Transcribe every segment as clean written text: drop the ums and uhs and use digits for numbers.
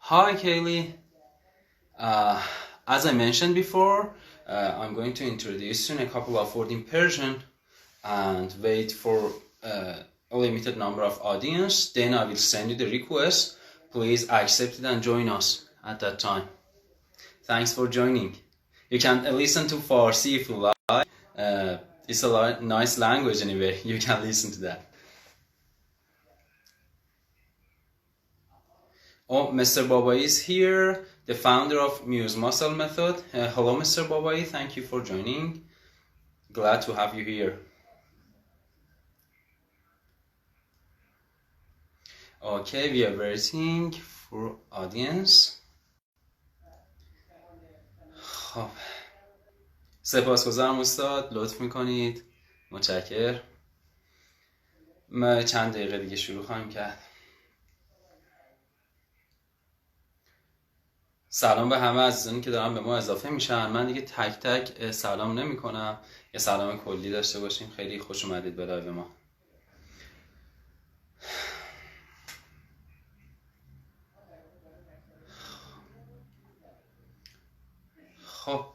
Hi Kayleigh. As I mentioned before, I'm going to introduce you in a couple of words in Persian and wait for a limited number of audience. Then I will send you the request. Please accept it and join us at that time. Thanks for joining. You can listen to Farsi if you like. It's a nice language anyway. You can listen to that. Oh, Mr. Babai is here, the founder of MuseMuscle method. Hello, Mr. Babai. Thank you for joining. Glad to have you here. Okay, we are waiting for audience. خب سپاسگزارم استاد، لطف میکنید. متشکرم. ما چند دقیقه دیگه شروع خواهیم کرد. سلام به همه عزیزانی که دارن به ما اضافه میشن. من دیگه تک تک سلام نمی کنم، یه سلام کلی داشته باشیم. خیلی خوش اومدید به لایو ما. خب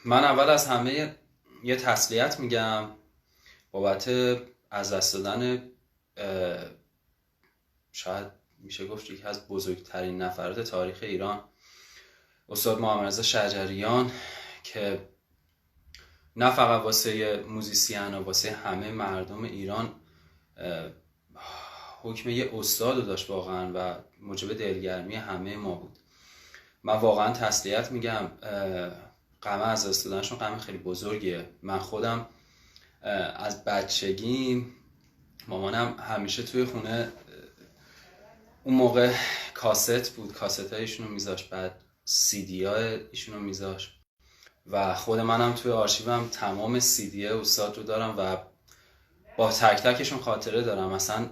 من اول از همه یه تسلیت میگم بابت از دست دادن شاید میشه گفت یکی از بزرگترین نفرات تاریخ ایران، استاد محمد شجریان، که نه فقط واسه موزیسین و واسه همه مردم ایران حکم یه استاد رو داشت واقعا و موجب دلگرمی همه ما بود. من واقعا تسلیت میگم. غم از دست دادنشون غم خیلی بزرگیه. من خودم از بچگی مامانم همیشه توی خونه اون موقع کاست بود، کاست های ایشونو میذاشت، بعد سی دی های ایشونو میذاشت و خود منم توی آرشیوم تمام سی دی استاد رو دارم و با تک تکشون خاطره دارم. اصلا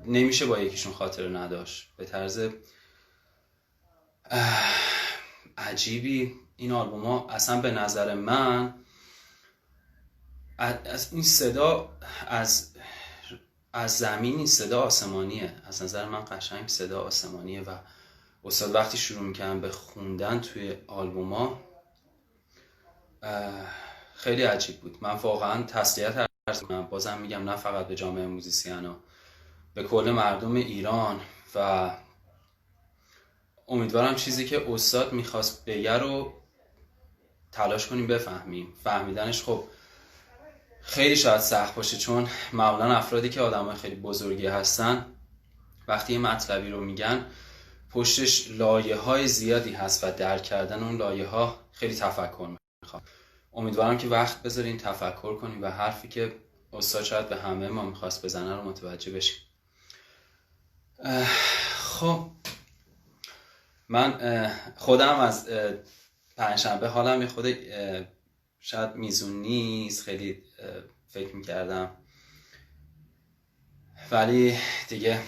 نمیشه با یکیشون خاطره نداشت. به طرز عجیبی این آلبوم ها اصلا به نظر من از این صدا از زمینی صدا آسمانیه. از نظر من قشنگ صدا آسمانیه و استاد وقتی شروع میکنم به خوندن توی آلبوم ها خیلی عجیب بود. من واقعا تسلیت عرض میکنم. بازم میگم نه فقط به جامعه موزیسینا، به کل مردم ایران و امیدوارم چیزی که استاد میخواست بگه رو تلاش کنیم بفهمیم. فهمیدنش خب خیلی شاید سخت باشه، چون معمولا افرادی که آدمای خیلی بزرگی هستن وقتی یه مطلبی رو میگن پشتش لایه‌های زیادی هست و درک کردن اون لایه‌ها خیلی تفکر میخواد. امیدوارم که وقت بذارین تفکر کنیم و حرفی که استاد شاید به همه ما میخواست بزنه رو متوجه بشیم. خب من خودم از پنجشنبه حالم یه خود شاید میزون نیست، خیلی فکر میکردم، ولی دیگه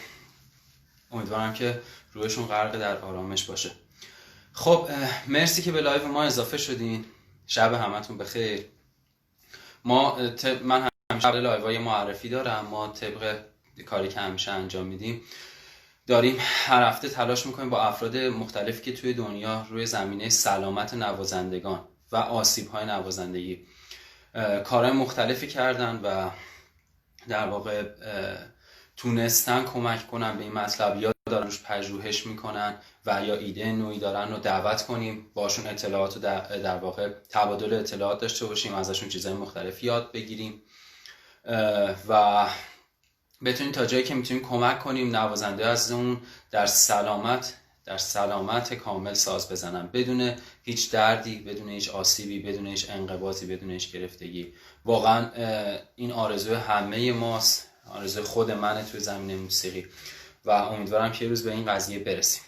امیدوارم که روحشون غرق در آرامش باشه. خب مرسی که به لایو ما اضافه شدین. شب همتون بخیر. من همیشه لایوهای معرفی دارم. ما طبق کاری که همیشه انجام میدیم داریم هر هفته تلاش میکنیم با افراد مختلفی که توی دنیا روی زمینه سلامت نوازندگان و آسیب‌های نوازندگی کارهای مختلفی کردن و در واقع تونستن کمک کنن به این مطلب، یا دارن روش پژوهش میکنن و یا ایده نوعی دارن رو دعوت کنیم باشون اطلاعات رو در واقع تبادل اطلاعات داشته باشیم، ازشون چیزهای مختلف یاد بگیریم و بتونیم تا جایی که میتونیم کمک کنیم نوازنده از اون در سلامت کامل ساز بزنن، بدون هیچ دردی، بدون هیچ آسیبی، بدون هیچ انقباضی، بدون هیچ گرفتگی. واقعا این آرزوی همه ماست، آرزوی خود منه توی زمینه موسیقی و امیدوارم که یه روز به این قضیه برسیم.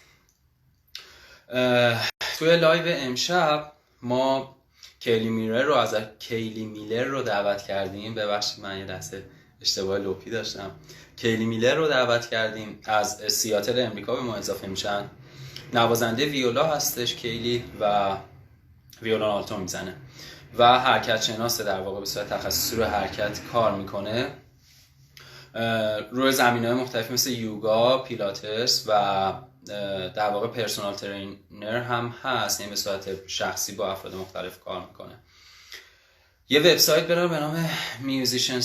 توی لایو امشب ما کیلی میلر رو دعوت کردیم. ببخشید من یه لحظه اشتباه لوپی داشتم. کیلی میلر رو دعوت کردیم، از سیاتل امریکا به ما اضافه میشن. نوازنده ویولا هستش کیلی و ویولون آلتو میزنه و حرکت شناسه، در واقع به صورت تخصصی رو حرکت کار میکنه روی زمینه‌های مختلف مثل یوگا، پیلاتس و در واقع پرسونال ترینر هم هست، یعنی به صورت شخصی با افراد مختلف کار میکنه. یه وبسایت داره به نام Musicians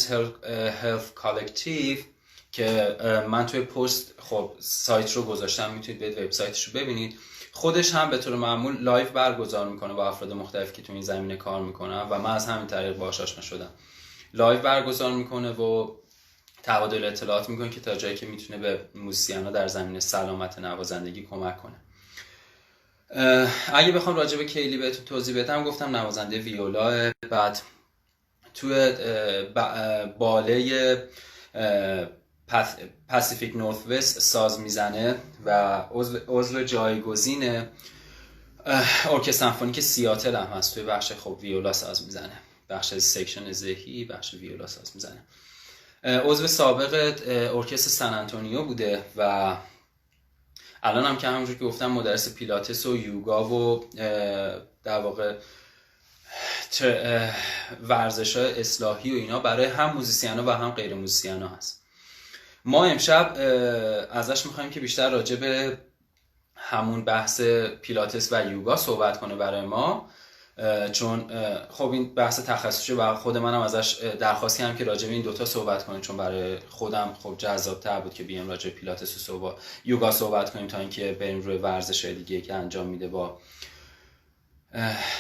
Health Collective که من توی پست خب سایت رو گذاشتم، میتونید برید وبسایتش رو ببینید. خودش هم به طور معمول لایو برگزار میکنه با افراد مختلفی که تو این زمینه کار میکنن و من از همین طریق باهاش آشنا شدم. لایو برگزار میکنه و تبادل اطلاعات میکنه که تا جایی که میتونه به موزیسین‌ها در زمینه سلامت نوازندگی کمک کنه. اگه بخوام راجع به کیلی بهتون توضیح بدم، گفتم نوازنده ویولا، بعد توی باله پاسیفیک نورث وست ساز میزنه و عضو جایگزین ارکستر سمفونیک سیاتل هم هست. توی بخش خب ویولا ساز میزنه، بخش سکشن ذهی، بخش ویولا ساز میزنه. عضو سابق ارکستر سن آنتونیو بوده و الان هم که همونجور که گفتم مدرس پیلاتس و یوگا و در واقع ورزش‌های اصلاحی و اینا برای هم موزیسین‌ها و هم غیر موزیسین‌ها هست. ما امشب ازش می‌خوایم که بیشتر راجع به همون بحث پیلاتس و یوگا صحبت کنه برای ما، چون خب این بحث تخصصی و خود منم ازش درخواست کردم که راجع به این دوتا صحبت کنیم، چون برای خودم خب جذاب‌تر بود که بیام راجع به پیلاتس و یوگا صحبت کنیم تا اینکه بریم روی ورزش‌های دیگه که انجام میده با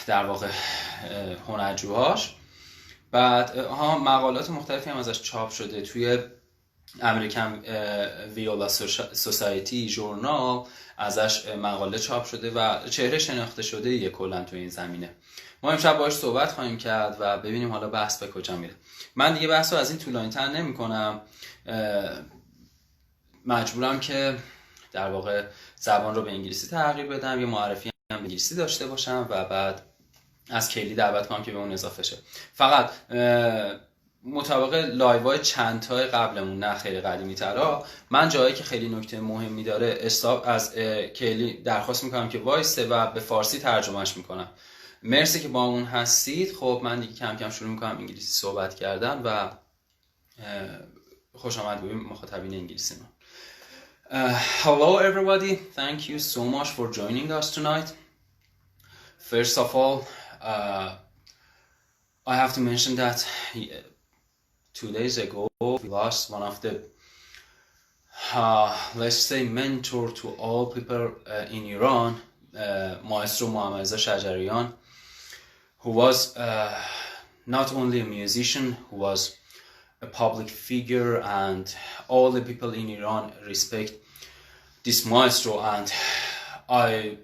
در واقع هنرجوهاش. بعد مقالات مختلفی هم ازش چاپ شده توی امریکن ویولا سوسایتی جورنال، ازش مقاله چاپ شده و چهره شناخته شده یه کلا تو این زمینه. ما امشب باهاش صحبت خواهیم کرد و ببینیم حالا بحث به کجا میره. من دیگه بحث رو از این طولانی‌تر نمی‌کنم، مجبورم که در واقع زبان رو به انگلیسی تغییر بدم، یه معرفی هم به انگلیسی داشته باشم و بعد از کیلی دعوت کنم که به اون اضافه شه. فقط مطابق لایوهای چند تای قبلمون، نه خیلی قدیمی ترا، من جایی که خیلی نکته مهمی داره از کیلی درخواست میکنم که وایسته و به فارسی ترجمهش میکنم. مرسی که با اون هستید. خب من دیگه کم کم شروع میکنم انگلیسی صحبت کردن و خوش آمد به مخاطبین انگلیسی من. Hello everybody, thank you so much for joining us tonight. First of all, I have to mention that 2 days ago we lost one of the let's say mentor to all people in Iran, Maestro Mohammad Reza Shajarian, who was not only a musician, who was a public figure, and all the people in Iran respect this maestro, and I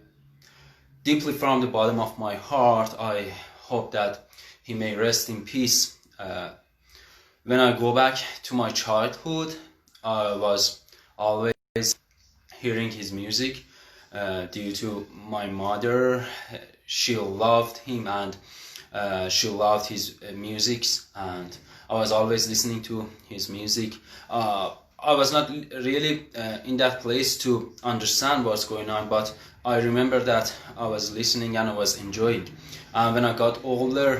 deeply from the bottom of my heart I hope that he may rest in peace. When I go back to my childhood, I was always hearing his music due to my mother. She loved him and she loved his music, and I was always listening to his music. I was not really in that place to understand what's going on, but I remember that I was listening and I was enjoying. And when I got older,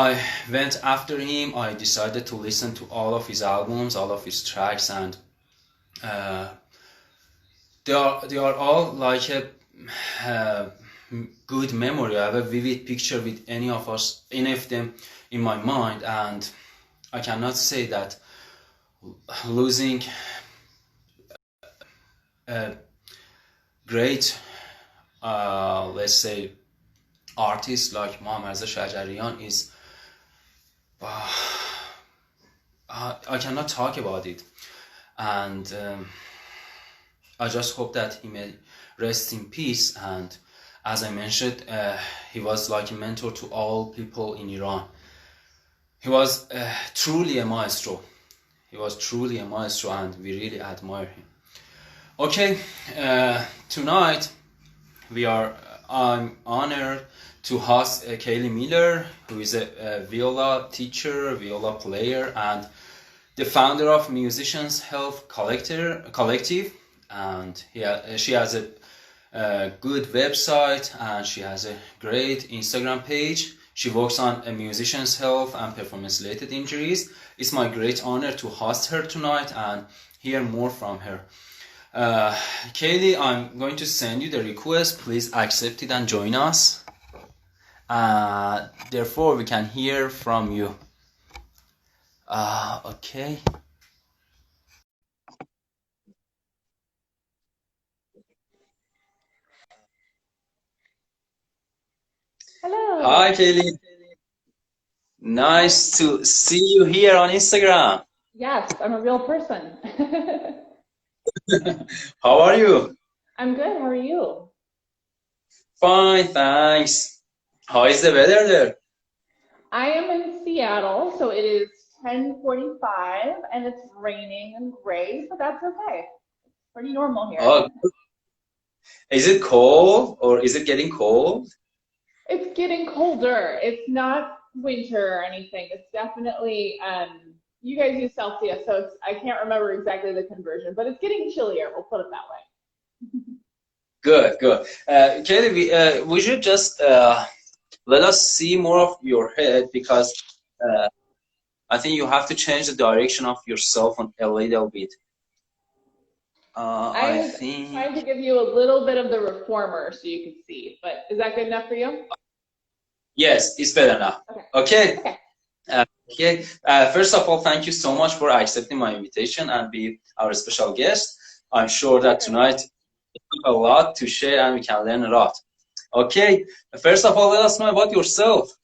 I went after him. I decided to listen to all of his albums, all of his tracks, and they are all like a good memory. I have a vivid picture with any of them in my mind, and I cannot say that losing a great let's say artist like Mohammad Reza Shajarian is I cannot talk about it, and I just hope that he may rest in peace. And as I mentioned, he was like a mentor to all people in Iran. He was truly a maestro. He was truly a maestro, and we really admire him. Okay, tonight I'm honored to host Kayleigh Miller, who is a viola teacher, viola player, and the founder of Musicians Health Collective. And she has a good website, and she has a great Instagram page. She works on a musician's health and performance-related injuries. It's my great honor to host her tonight and hear more from her. Kayleigh, I'm going to send you the request. Please accept it and join us. Therefore, we can hear from you. Okay. Hello. Hi, Kayleigh. Nice to see you here on Instagram. Yes, I'm a real person. How are you? I'm good. How are you? Fine, thanks. How is the weather there? I am in Seattle, so it is 10:45 and it's raining and gray, but that's okay. Pretty normal here. Oh, is it cold or is it getting cold? It's getting colder. It's not winter or anything. It's definitely you guys use Celsius, so I can't remember exactly the conversion, but it's getting chillier, we'll put it that way. Good, good. Kayleigh, we should just let us see more of your head because I think you have to change the direction of yourself a little bit. I I was trying to think, give you a little bit of the reformer so you could see, but is that good enough for you? yes, it's better now. Okay. Okay. Okay. Okay. First of all, thank you so much for accepting my invitation and be our special guest. I'm sure that tonight we have a lot to share and we can learn a lot. Okay. First of all, let us know about yourself.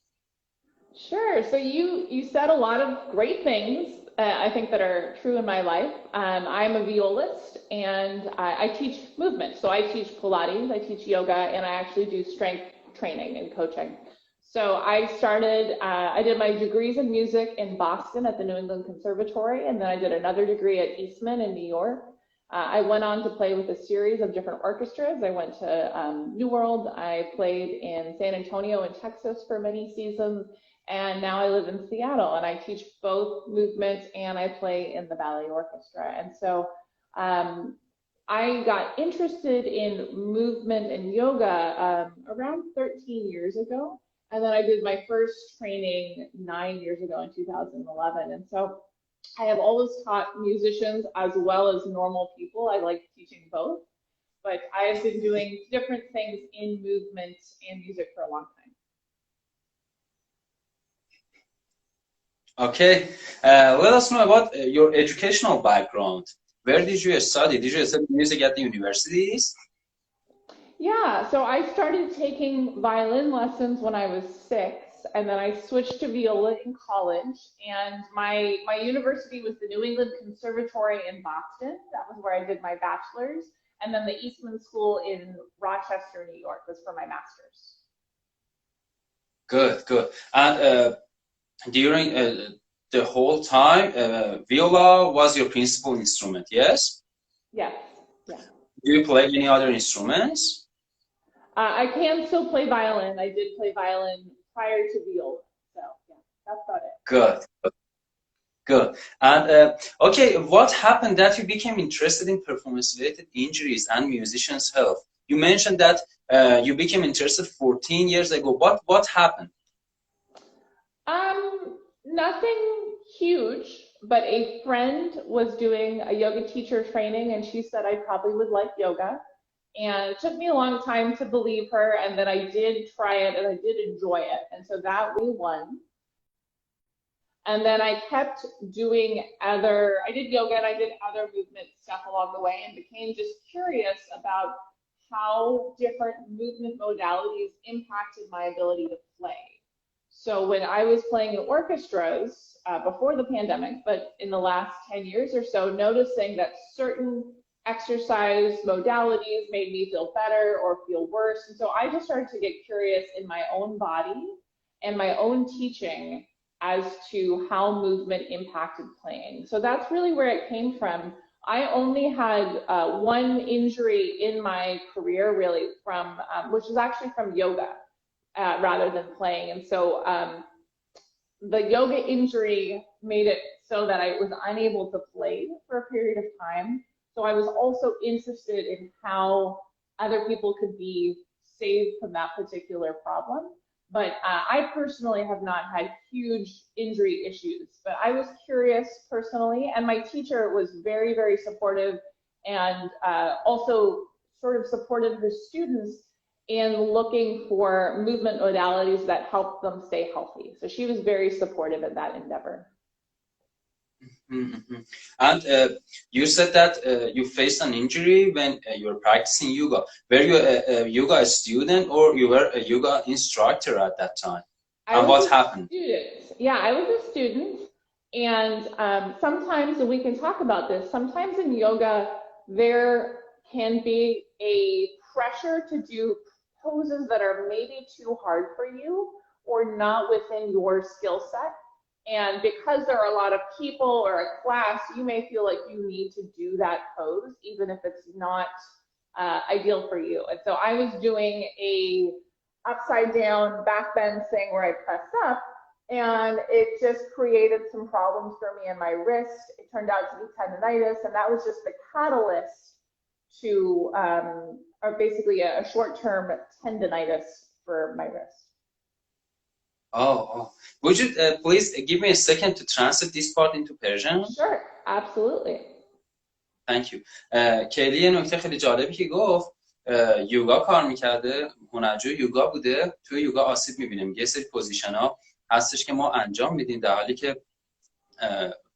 Sure. So you said a lot of great things, I think, that are true in my life. I'm a violist and I teach movement. So I teach Pilates, I teach yoga, and I actually do strength training and coaching. So I did my degrees in music in Boston at the New England Conservatory, and then I did another degree at Eastman in New York. I went on to play with a series of different orchestras. I went to New World. I played in San Antonio in Texas for many seasons. And now I live in Seattle and I teach both movement and I play in the ballet orchestra. And so I got interested in movement and yoga around 13 years ago. And then I did my first training 9 years ago in 2011. And so I have always taught musicians as well as normal people. I like teaching both, but I have been doing different things in movement and music for a long time. Okay. Let us know about your educational background. Where did you study? Did you study music at the universities? Yeah, so I started taking violin lessons when I was 6, and then I switched to viola in college. And my university was the New England Conservatory in Boston. That was where I did my bachelor's, and then the Eastman School in Rochester, New York, was for my master's. Good, good. And during the whole time, viola was your principal instrument, yes? Yes, yeah. Do you play any other instruments? I can still play violin. I did play violin prior to viola, so yeah, that's about it. Good, good. And okay, what happened that you became interested in performance-related injuries and musicians' health? You mentioned that you became interested 14 years ago. What happened? Nothing huge, but a friend was doing a yoga teacher training and she said I probably would like yoga. And it took me a long time to believe her, and then I did try it and I did enjoy it. And so that we won. And then I kept doing I did yoga and I did other movement stuff along the way and became just curious about how different movement modalities impacted my ability to play. So when I was playing in orchestras before the pandemic, but in the last 10 years or so, noticing that certain exercise modalities made me feel better or feel worse. And so I just started to get curious in my own body and my own teaching as to how movement impacted playing. So that's really where it came from. I only had one injury in my career, really, from which is actually from yoga rather than playing. And so the yoga injury made it so that I was unable to play for a period of time. So I was also interested in how other people could be saved from that particular problem. But I personally have not had huge injury issues. But I was curious personally, and my teacher was very, very supportive, and also sort of supported her students in looking for movement modalities that help them stay healthy. So she was very supportive in that endeavor. Mm-hmm. And you said that you faced an injury when you were practicing yoga. Were you a yoga student or you were a yoga instructor at that time? And what happened? Yeah, I was a student. And sometimes, and we can talk about this, sometimes in yoga, there can be a pressure to do poses that are maybe too hard for you or not within your skill set. And because there are a lot of people or a class, you may feel like you need to do that pose, even if it's not ideal for you. And so I was doing a upside down back bend thing where I pressed up, and it just created some problems for me in my wrist. It turned out to be tendonitis, and that was just the catalyst to, or basically a short-term tendonitis for my wrist. Oh. Would you please give me a second to translate this part into Persian? Sure, absolutely. Thank you. کیلی یه نکته خیلی جالبی که گفت یوگا کار میکرده، هنرجو یوگا بوده، توی یوگا آسیب میبینیم. یه سری پوزیشن ها هستش که ما انجام میدیم در حالی که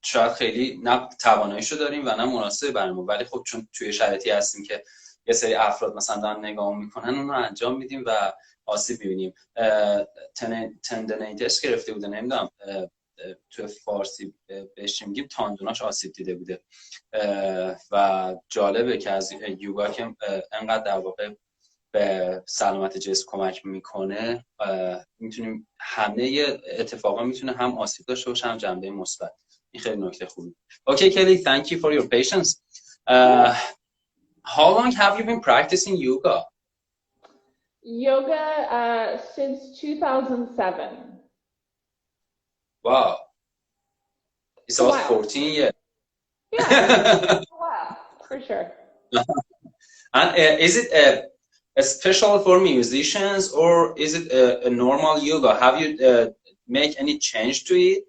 شاید خیلی نه تواناییشو داریم و نه مناسب برامون، ولی خب چون توی شرایطی هستیم که یه سری افراد مثلا دارن نگاه میکنن اون رو انجام میدیم و آسیب میبینیم. تندنیتس گرفته بوده، نمیدونم تو فارسی بهش میگیم تاندوناش آسیب دیده بوده و جالبه که از یوگا که انقدر در واقع به سلامت جسم کمک میکنه میتونیم همه اتفاقا میتونه هم آسیب داشته باشه هم جنبه مثبت. این خیلی نکته خوبی. Okay, Kayleigh, thank you for your patience. How long have you been practicing yoga? Yoga since 2007. Wow. It's about 14 years. Yeah, wow, for sure. And is it a special for musicians or is it a normal yoga? Have you make any change to it?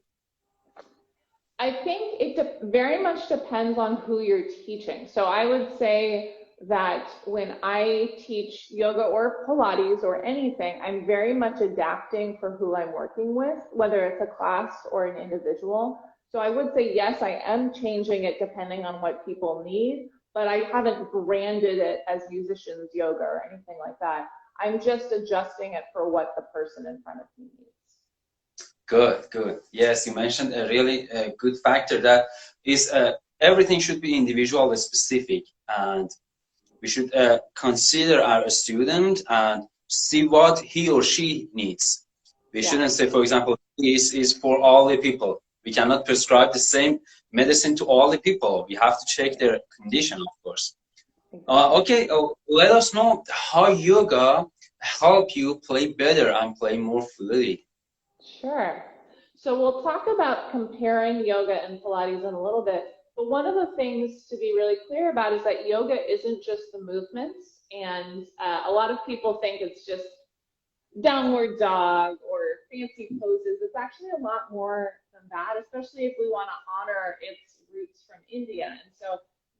I think it very much depends on who you're teaching. So I would say that when I teach yoga or Pilates or anything, I'm very much adapting for who I'm working with, whether it's a class or an individual. So I would say, yes, I am changing it depending on what people need, but I haven't branded it as musicians yoga or anything like that. I'm just adjusting it for what the person in front of me needs. Good. Yes, you mentioned a really good factor that is everything should be individual specific, and we should consider our student and see what he or she needs. We shouldn't say, for example, this is for all the people. We cannot prescribe the same medicine to all the people. We have to check their condition, of course. Okay, let us know how yoga help you play better and play more fully. Sure. So we'll talk about comparing yoga and Pilates in a little bit, but one of the things to be really clear about is that yoga isn't just the movements, and a lot of people think it's just downward dog or fancy poses. It's actually a lot more than that, especially if we want to honor its roots from India. And so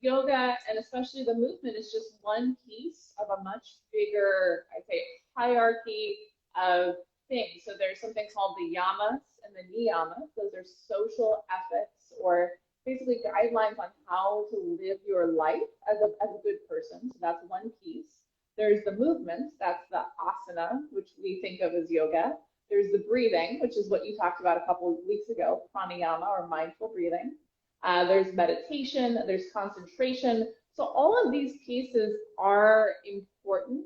yoga, and especially the movement, is just one piece of a much bigger, I'd say, hierarchy of things. So there's something called the yamas and the niyamas. Those are social ethics, or basically guidelines on how to live your life as a good person. So that's one piece. There's the movements, that's the asana, which we think of as yoga. There's the breathing, which is what you talked about a couple of weeks ago, pranayama or mindful breathing. There's meditation, there's concentration. So all of these pieces are important.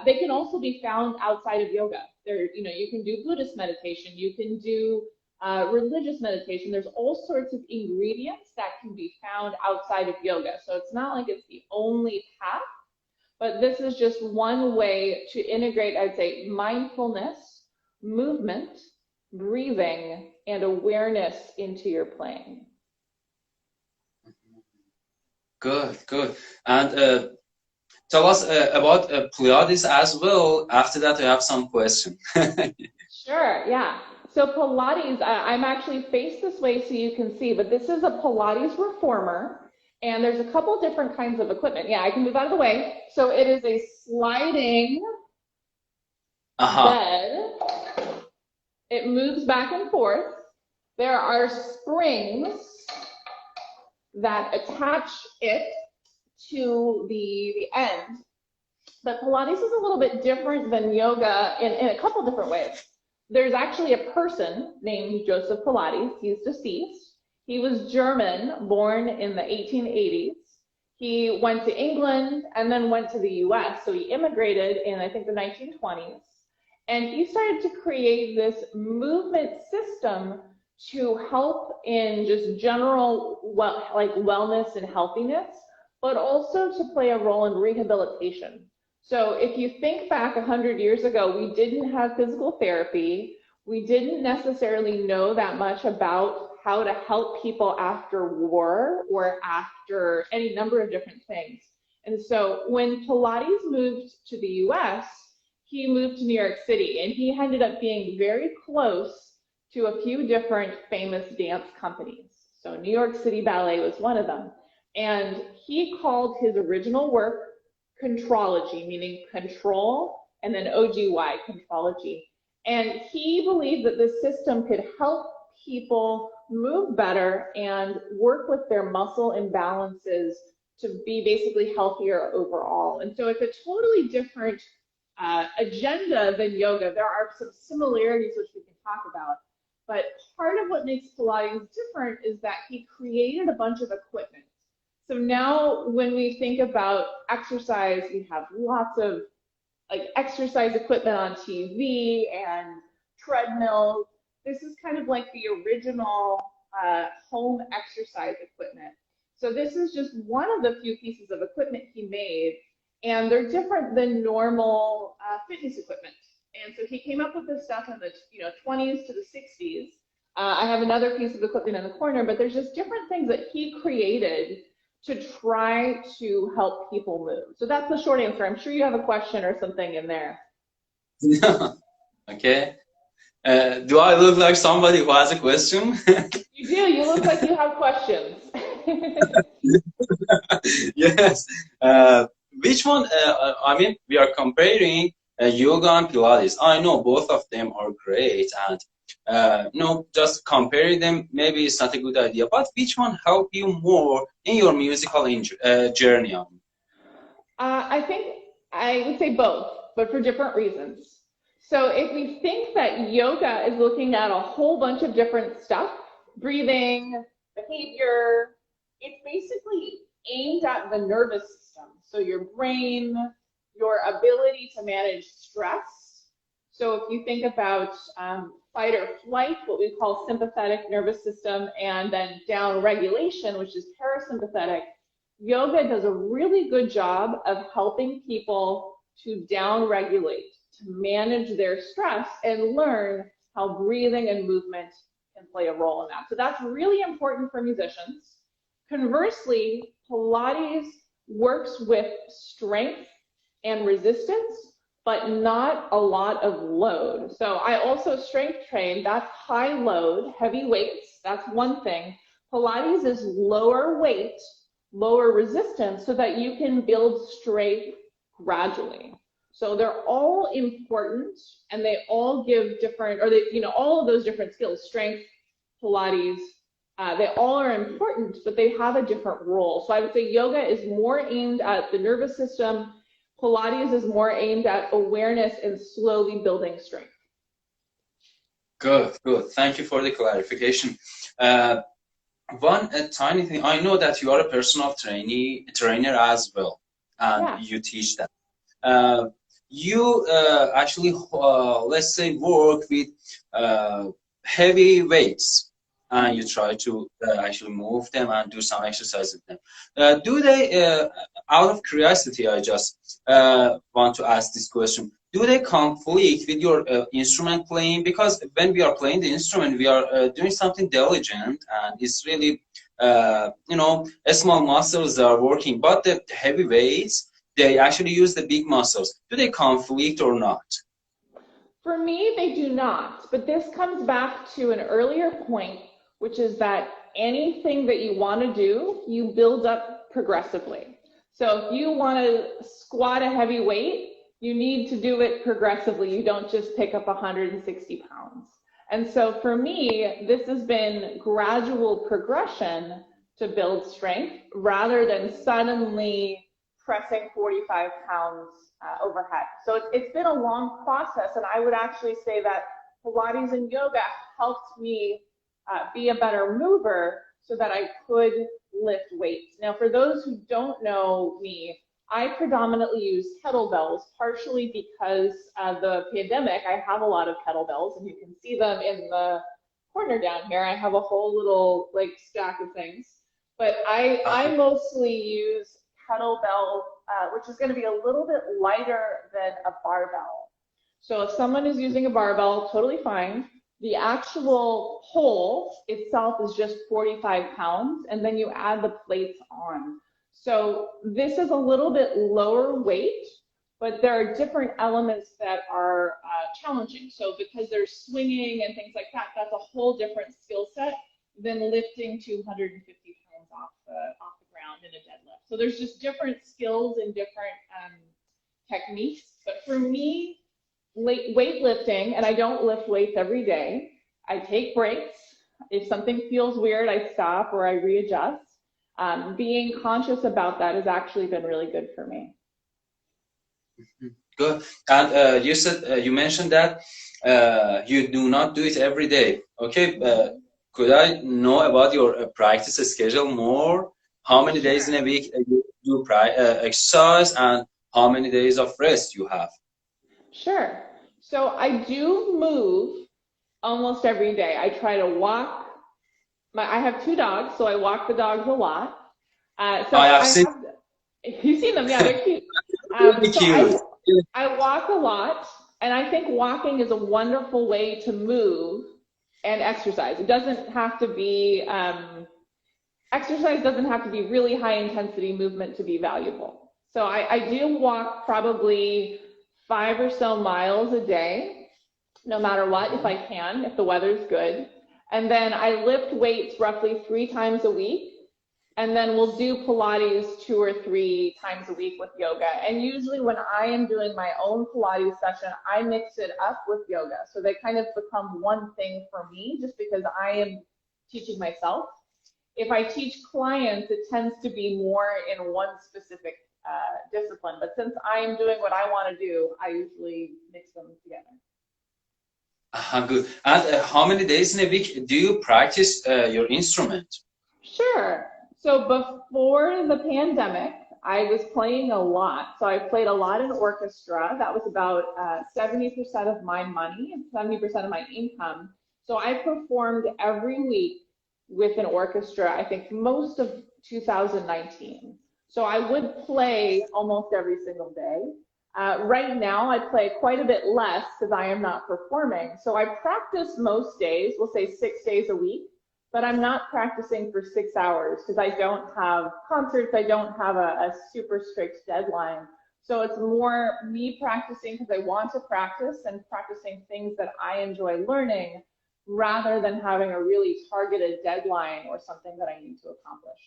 They can also be found outside of yoga. You can do Buddhist meditation, you can do religious meditation. There's all sorts of ingredients that can be found outside of yoga. So it's not like it's the only path, but this is just one way to integrate, I'd say, mindfulness, movement, breathing, and awareness into your playing. Good. And tell us about Pilates as well. After that, I have some questions. Sure, yeah. So Pilates, I'm actually faced this way so you can see, but this is a Pilates reformer, and there's a couple different kinds of equipment. Yeah, I can move out of the way. So it is a sliding bed. It moves back and forth. There are springs that attach it to the end. But Pilates is a little bit different than yoga in a couple different ways. There's actually a person named Joseph Pilates. He's deceased. He was German, born in the 1880s. He went to England and then went to the US. So he immigrated in, I think, the 1920s. And he started to create this movement system to help in just general wellness and healthiness, but also to play a role in rehabilitation. So if you think back 100 years ago, we didn't have physical therapy. We didn't necessarily know that much about how to help people after war or after any number of different things. And so when Pilates moved to the US, he moved to New York City, and he ended up being very close to a few different famous dance companies. So New York City Ballet was one of them. And he called his original work contrology, meaning control, and then OGY, contrology. And he believed that this system could help people move better and work with their muscle imbalances to be basically healthier overall. And so it's a totally different agenda than yoga. There are some similarities which we can talk about. But part of what makes Pilates different is that he created a bunch of equipment. So now when we think about exercise, we have lots of exercise equipment on TV and treadmills. This is kind of like the original home exercise equipment. So this is just one of the few pieces of equipment he made, and they're different than normal fitness equipment. And so he came up with this stuff in the 20s to the 60s. I have another piece of equipment in the corner, but there's just different things that he created to try to help people move. So that's the short answer. I'm sure you have a question or something in there. Okay. Do I look like somebody who has a question? You do. You look like you have questions. Yes. Which one? I mean, we are comparing yoga and Pilates. I know both of them are great, and just comparing them maybe it's not a good idea. But which one helped you more in your musical journey? I think I would say both, but for different reasons. So if we think that yoga is looking at a whole bunch of different stuff, breathing, behavior, it's basically aimed at the nervous system. So your brain, your ability to manage stress. So if you think about fight or flight, what we call sympathetic nervous system, and then down regulation, which is parasympathetic, yoga does a really good job of helping people to down regulate, to manage their stress and learn how breathing and movement can play a role in that. So that's really important for musicians. Conversely, Pilates works with strength and resistance, but not a lot of load. So I also strength train. That's high load, heavy weights. That's one thing. Pilates is lower weight, lower resistance, so that you can build strength gradually. So they're all important, and they all give different, or all of those different skills, strength, Pilates, they all are important, but they have a different role. So I would say yoga is more aimed at the nervous system. Pilates is more aimed at awareness and slowly building strength. Good. Thank you for the clarification. One tiny thing, I know that you are a personal trainer as well, and you teach that. You actually, let's say, work with heavy weights, and you try to actually move them and do some exercise with them. Do they, out of curiosity, I just want to ask this question, do they conflict with your instrument playing? Because when we are playing the instrument, we are doing something diligent, and it's really, small muscles are working, but the heavy weights, they actually use the big muscles. Do they conflict or not? For me, they do not. But this comes back to an earlier point, which is that anything that you want to do, you build up progressively. So if you want to squat a heavy weight, you need to do it progressively. You don't just pick up 160 pounds. And so for me, this has been gradual progression to build strength rather than suddenly pressing 45 pounds overhead. So it's been a long process, and I would actually say that Pilates and yoga helped me be a better mover so that I could lift weights. Now, for those who don't know me, I predominantly use kettlebells, partially because of the pandemic. I have a lot of kettlebells, and you can see them in the corner down here. I have a whole little like stack of things, but I mostly use kettlebell, which is going to be a little bit lighter than a barbell. So if someone is using a barbell, totally fine. The actual pole itself is just 45 pounds, and then you add the plates on. So this is a little bit lower weight, but there are different elements that are challenging. So because there's swinging and things like that, that's a whole different skill set than lifting 250 pounds off the ground in a deadlift. So there's just different skills and different techniques. But for me, weightlifting, and I don't lift weights every day, I take breaks. If something feels weird, I stop or I readjust. Being conscious about that has actually been really good for me. Good. And you said, you mentioned that you do not do it every day. Okay. Could I know about your practice schedule more? How many days in a week you do exercise, and how many days of rest you have? Sure. So I do move almost every day. I try to walk. I have 2 dogs, so I walk the dogs a lot. You've seen them, yeah, they're cute. I walk a lot, and I think walking is a wonderful way to move and exercise. It doesn't have to be, exercise doesn't have to be really high intensity movement to be valuable. So I do walk probably 5 or so miles a day, no matter what, if I can, if the weather's good. And then I lift weights roughly 3 times a week. And then we'll do Pilates 2 or 3 times a week with yoga. And usually when I am doing my own Pilates session, I mix it up with yoga. So they kind of become one thing for me, just because I am teaching myself. If I teach clients, it tends to be more in one specific discipline. But since I am doing what I want to do, I usually mix them together. Good. And how many days in a week do you practice your instrument? Sure. So before the pandemic, I was playing a lot. So I played a lot in orchestra. That was about 70% of my money and 70% of my income. So I performed every week with an orchestra, I think most of 2019. So I would play almost every single day. Right now, I play quite a bit less because I am not performing. So I practice most days, we'll say 6 days a week, but I'm not practicing for 6 hours because I don't have concerts. I don't have a super strict deadline. So it's more me practicing because I want to practice and practicing things that I enjoy learning rather than having a really targeted deadline or something that I need to accomplish.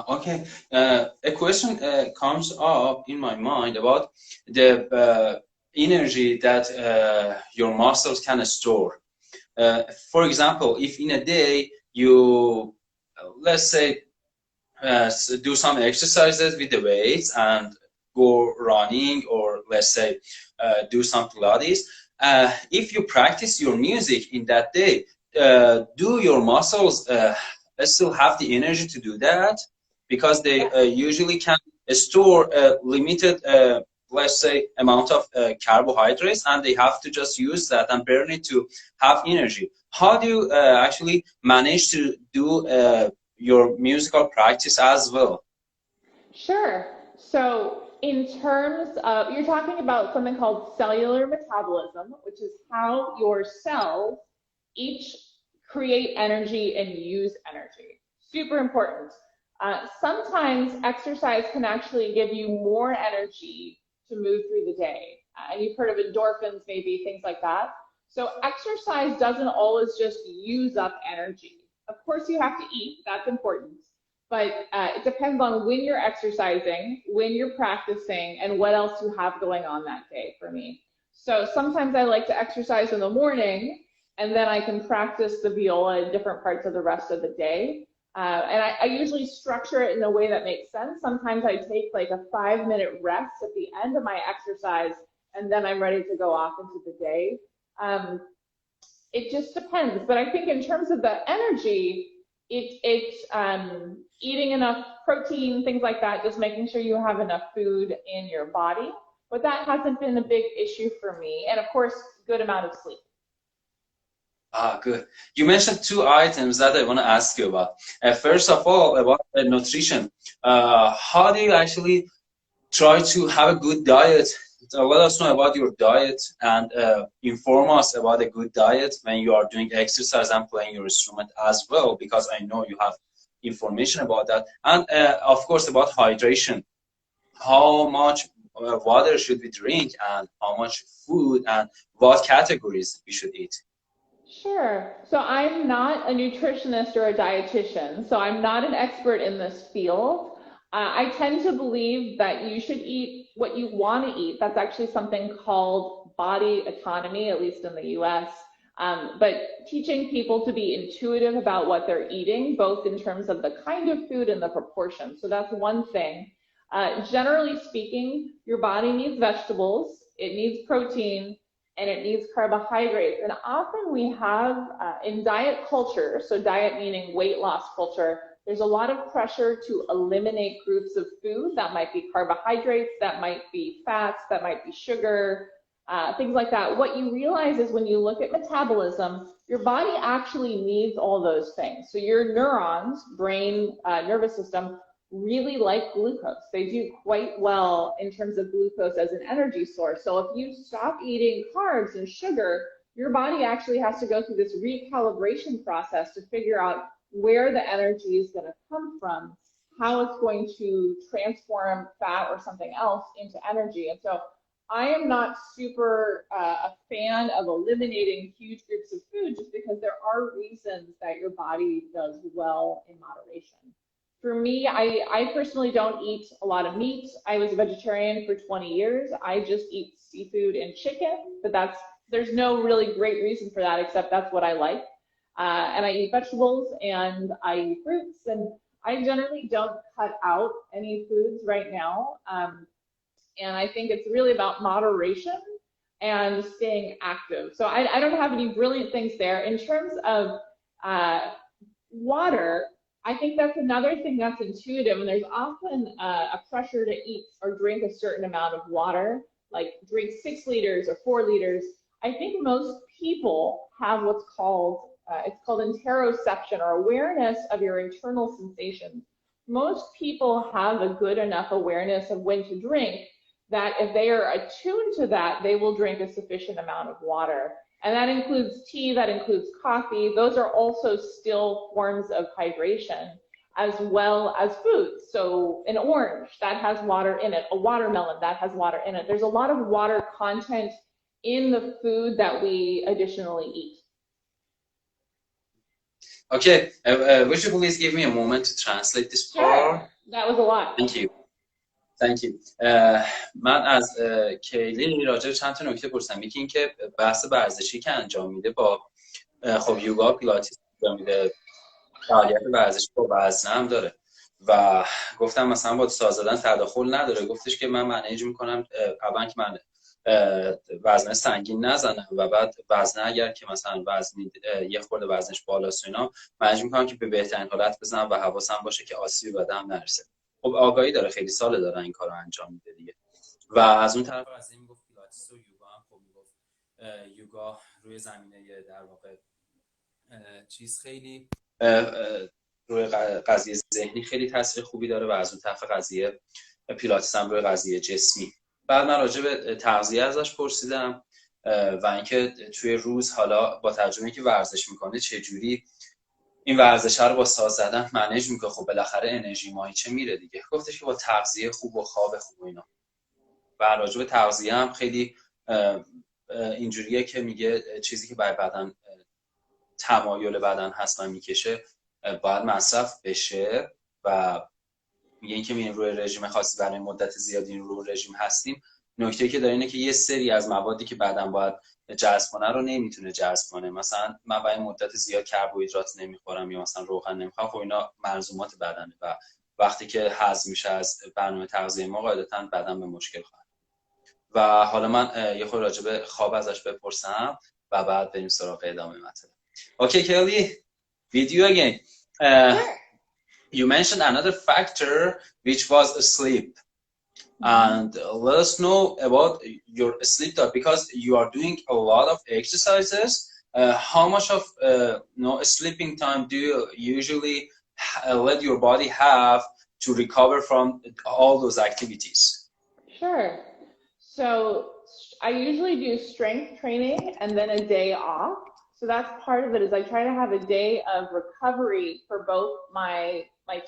Okay. A question comes up in my mind about the energy that your muscles can store. For example, if in a day you, let's say, do some exercises with the weights and go running, or let's say do some Pilates, if you practice your music in that day, do your muscles still have the energy to do that? Because they usually can store a limited, let's say, amount of carbohydrates, and they have to just use that and burn it to have energy. How do you actually manage to do your musical practice as well? Sure. So in terms of, you're talking about something called cellular metabolism, which is how your cells each create energy and use energy. Super important. Sometimes exercise can actually give you more energy to move through the day. And you've heard of endorphins, maybe, things like that. So exercise doesn't always just use up energy. Of course, you have to eat, that's important. But it depends on when you're exercising, when you're practicing, and what else you have going on that day for me. So sometimes I like to exercise in the morning, and then I can practice the viola in different parts of the rest of the day. And I usually structure it in a way that makes sense. Sometimes I take like a 5-minute rest at the end of my exercise, and then I'm ready to go off into the day. It just depends. But I think in terms of the energy, it's eating enough protein, things like that, just making sure you have enough food in your body. But that hasn't been a big issue for me. And of course, good amount of sleep. Good. You mentioned 2 items that I want to ask you about. First of all, about nutrition. How do you actually try to have a good diet? Let us know about your diet and inform us about a good diet when you are doing exercise and playing your instrument as well, because I know you have information about that. And of course, about hydration. How much water should we drink, and how much food, and what categories we should eat? Sure. So I'm not a nutritionist or a dietitian, so I'm not an expert in this field. I tend to believe that you should eat what you want to eat. That's actually something called body autonomy, at least in the US. But teaching people to be intuitive about what they're eating, both in terms of the kind of food and the proportion. So that's one thing. Generally speaking, your body needs vegetables, it needs protein, and it needs carbohydrates. And often we have in diet culture, so diet meaning weight loss culture, there's a lot of pressure to eliminate groups of food. That might be carbohydrates, that might be fats, that might be sugar, things like that. What you realize is when you look at metabolism, your body actually needs all those things. So your neurons, brain, nervous system, really like glucose. They do quite well in terms of glucose as an energy source. So if you stop eating carbs and sugar, your body actually has to go through this recalibration process to figure out where the energy is going to come from, how it's going to transform fat or something else into energy. And so I am not super a fan of eliminating huge groups of food, just because there are reasons that your body does well in moderation. For me, I personally don't eat a lot of meat. I was a vegetarian for 20 years. I just eat seafood and chicken, but there's no really great reason for that, except that's what I like. And I eat vegetables and I eat fruits, and I generally don't cut out any foods right now. And I think it's really about moderation and staying active. So I don't have any brilliant things there. In terms of water, I think that's another thing that's intuitive, and there's often a pressure to eat or drink a certain amount of water, like drink 6 liters or 4 liters. I think most people have what's called, it's called interoception, or awareness of your internal sensations. Most people have a good enough awareness of when to drink that if they are attuned to that, they will drink a sufficient amount of water. And that includes tea, that includes coffee. Those are also still forms of hydration, as well as foods. So an orange, that has water in it. A watermelon, that has water in it. There's a lot of water content in the food that we additionally eat. Okay, would you please give me a moment to translate this part? Sure. That was a lot. Thank you. Thank you. من از کیلی راجع به چند تا نکته پرسیدم. یکی این که بحث ورزشی که انجام میده با خب یوگا، پیلاتیس انجام میده، فعالیت ورزشی با وزنه هم داره و گفتم مثلا با ساز زدن تداخل نداره. گفتش که من منیج میکنم اول که من وزنه سنگین نزنم و بعد وزنه اگر که مثلا وزن یه خورده وزنش بالاست و اینا منیج میکنم که به بهترین حالت بزنم و حواسم باشه که آسیبی به بدنم نرسه. خب آگاهی داره، خیلی ساله داره این کارو انجام میده دیگه. و از اون طرف از این میگفت پیلاتیس و یوگا هم خب میگفت یوگا روی زمینه در واقع چیز خیلی روی قضیه ذهنی خیلی تاثیر خوبی داره و از اون طرف قضیه پیلاتیس هم روی قضیه جسمی. بعد من راجع به تغذیه ازش پرسیدم و اینکه توی روز حالا با ترجمه که ورزش میکنه چه جوری این ورزش رو با ساز زدن منیج میکنه. خب بالاخره انرژی ماهیچه میره دیگه. گفتش که با تغذیه خوب و خواب خوب و اینا. و راجع به تغذیه هم خیلی اینجوریه که میگه چیزی که برای بدن تمایل بدن هست و میکشه باید مصرف بشه و میگه اینکه میریم روی رژیم خاصی برای مدت زیادی روی رژیم هستیم، نکته که داره اینه که یه سری از موادی که بدن باید جذب کنه رو نمیتونه جذب کنه. مثلا من برای مدت زیاد کربوهیدرات نمیخورم یا مثلا روغن نمیخورم، خب اینا ملزومات بدنه و وقتی که هضم میشه از برنامه تغذیه ما قاعدتاً بدن به مشکل خواهد. و حالا من یه خورده راجع به خواب ازش بپرسم و بعد بریم سراغ ادامه مطلب. Okay, Kayleigh, with you again. You mentioned another factor which was sleep. And let us know about your sleep diet, because you are doing a lot of exercises. How much of sleeping time do you usually let your body have to recover from all those activities? Sure. So I usually do strength training and then a day off. So that's part of it, is I try to have a day of recovery for both my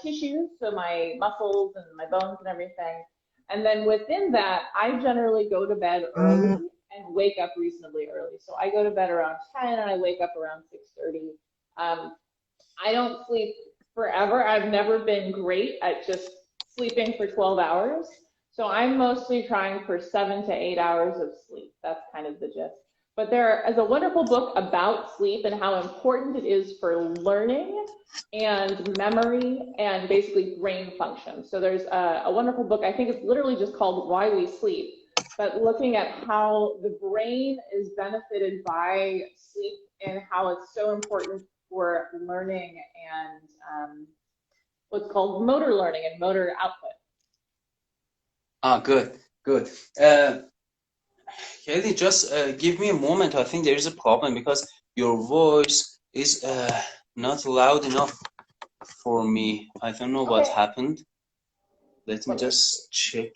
tissues, so my muscles and my bones and everything. And then within that, I generally go to bed early and wake up reasonably early. So I go to bed around 10 and I wake up around 6:30. I don't sleep forever. I've never been great at just sleeping for 12 hours. So I'm mostly trying for 7 to 8 hours of sleep. That's kind of the gist. But there is a wonderful book about sleep and how important it is for learning and memory and basically brain function. So there's a wonderful book, I think it's literally just called Why We Sleep, but looking at how the brain is benefited by sleep and how it's so important for learning and what's called motor learning and motor output. Good. Kayleigh, just give me a moment. I think there is a problem because your voice is not loud enough for me. I don't know what happened. Let me just check.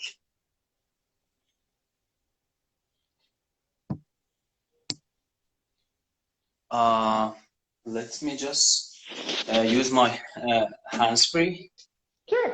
Let me just use my hands-free. Sure.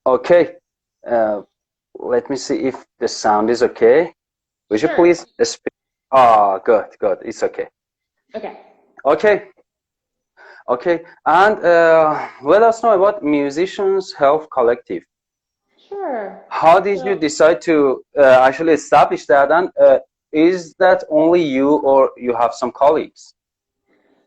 Okay. Let me see if the sound is okay. Would you please speak? Good. It's okay. Okay. And let us know about Musicians Health Collective. Sure. How did you decide to actually establish that? And is that only you or you have some colleagues?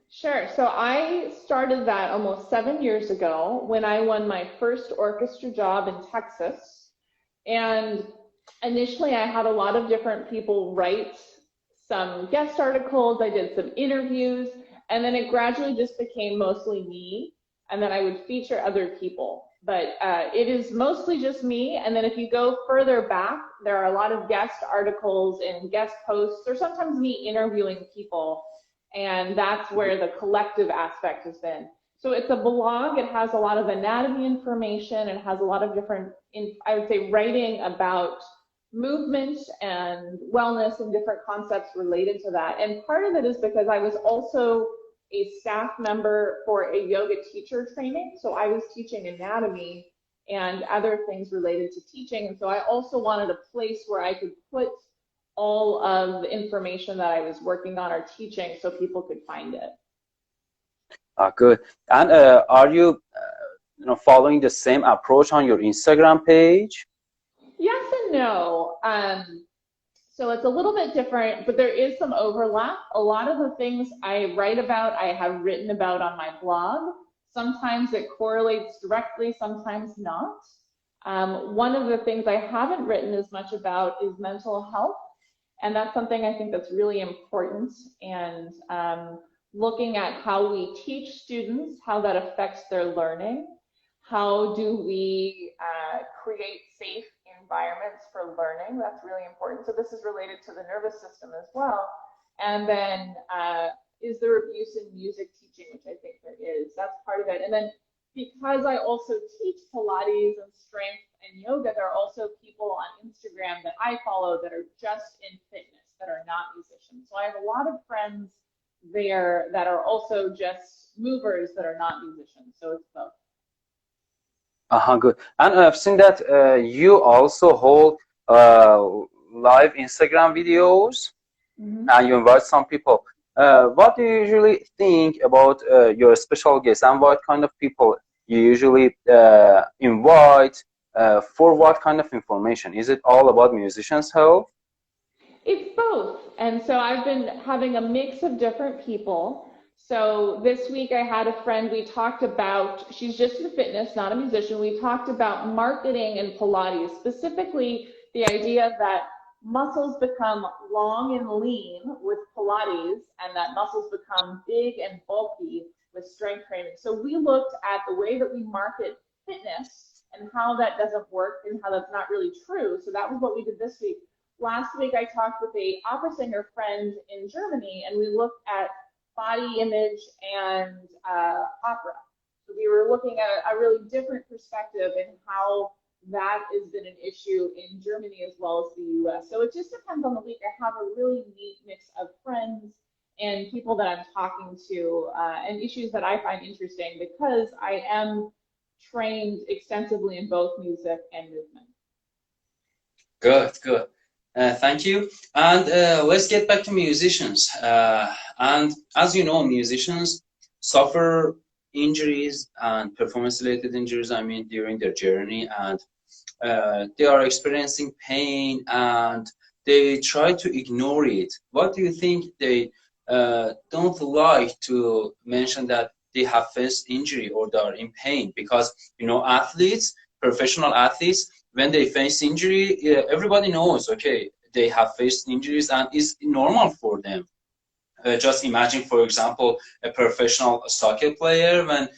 Sure. So I started that almost 7 years ago when I won my first orchestra job in Texas. And initially I had a lot of different people write some guest articles. I did some interviews, and then it gradually just became mostly me. And then I would feature other people. But it is mostly just me. And then if you go further back, there are a lot of guest articles and guest posts, or sometimes me interviewing people. And that's where the collective aspect has been. So it's a blog. It has a lot of anatomy information. It has a lot of different, I would say, writing about movement and wellness and different concepts related to that. And part of it is because I was also a staff member for a yoga teacher training. So I was teaching anatomy and other things related to teaching. And so I also wanted a place where I could put all of the information that I was working on or teaching so people could find it. Good. And are you following the same approach on your Instagram page? Yes and no. So it's a little bit different, but there is some overlap. A lot of the things I write about, I have written about on my blog. Sometimes it correlates directly, sometimes not. One of the things I haven't written as much about is mental health. And that's something I think that's really important. And looking at how we teach students, how that affects their learning, how do we create safe environments for learning? That's really important. So this is related to the nervous system as well. And then is there abuse in music teaching, which I think there is. That's part of it. And then because I also teach Pilates and strength and yoga, there are also people on Instagram that I follow that are just in fitness, that are not musicians. So I have a lot of friends there that are also just movers that are not musicians. So it's both. Good. And I've seen that you also hold live Instagram videos, and you invite some people. What do you usually think about your special guests, and what kind of people you usually invite for what kind of information? Is it all about musicians' health? It's both. And so I've been having a mix of different people. So this week I had a friend, we talked about, she's just in fitness, not a musician. We talked about marketing and Pilates, specifically the idea that muscles become long and lean with Pilates and that muscles become big and bulky with strength training. So we looked at the way that we market fitness and how that doesn't work and how that's not really true. So that was what we did this week. Last week I talked with a opera singer friend in Germany, and we looked at body image and opera. So we were looking at a really different perspective in how that has been an issue in Germany as well as the US. So it just depends on the week. I have a really neat mix of friends and people that I'm talking to and issues that I find interesting because I am trained extensively in both music and movement. Good, good. Thank you. And let's get back to musicians. And as you know, musicians suffer injuries and performance-related injuries, I mean, during their journey, and they are experiencing pain and they try to ignore it. What do you think they don't like to mention that they have faced injury or they are in pain? Because, you know, athletes, professional athletes, when they face injury, everybody knows, okay, they have faced injuries and it's normal for them. Just imagine, for example, a professional soccer player, when